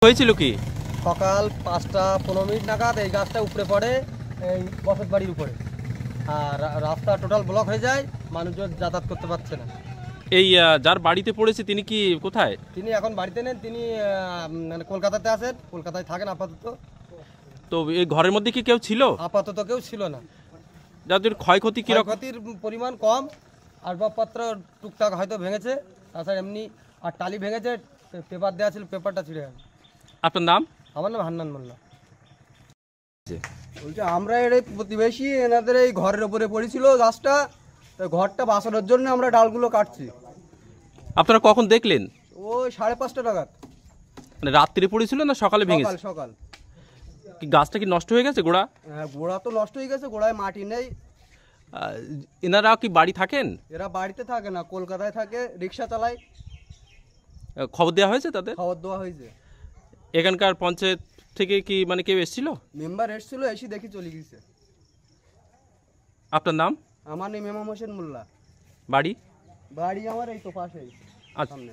হয়েছিল কি? সকাল 5টা 15 মিনিট নাগাদ এই গাছটা উপরে পড়ে এই বসত বাড়ির উপরে, আর রাস্তা টোটাল ব্লক হয়ে যায়, মানুষজন যাতায়াত করতে পারছে না। এই যার বাড়িতে পড়েছে তিনি কি কোথায়? তিনি এখন বাড়িতে নেন, তিনি মানে কলকাতাতে আছেন, কলকাতায় থাকেন আপাতত। তো এই ঘরের মধ্যে কি কেউ ছিল? আপাতত কেউ ছিল না। যাদের ক্ষয়ক্ষতি কি রকম? ক্ষতির পরিমাণ কম, আসবাবপত্র টুকটাক হয়তো ভেঙেছে, তাছাড়া এমনি আর টালি ভেঙেছে, পেপার দেওয়া ছিল, পেপারটা ছিঁড়ে গেছে। আপনার নাম? আমার নাম হান্নান মোল্লা। বলছে আমরা এর প্রতিবেশী, এনাদের এই ঘরের উপরে পড়েছিল গাছটা, ঘরটা বাঁচানোর জন্য আমরা ডালগুলো কাটছি। আপনারা কখন দেখলেন? ও 5:30 নাগাদ। মানে রাত্রে পড়েছিল না সকালে ভেঙেছে? সকাল। কি গাছটা কি নষ্ট হয়ে গেছে গোড়া? হ্যাঁ, গোড়া তো নষ্ট হয়ে গেছে, গোড়ায় মাটি নেই। এনারা কি বাড়ি থাকেন? এরা বাড়িতে থাকে না, কলকাতায় থাকে, রিক্সা চালায়। খবর দেওয়া হয়েছে তাদের? খবর দেওয়া হয়েছে। এখানকার পঞ্চায়েত থেকে কি মানে কেউ এসেছিল? মেম্বার এসেছিল, এসে দেখি চলে গেছে। আপনার নাম? আমার নাম ইমাম হোসেন মোল্লা। বাড়ি? বাড়ি আমার এই তো পাশেই, আচ্ছা। সামনে।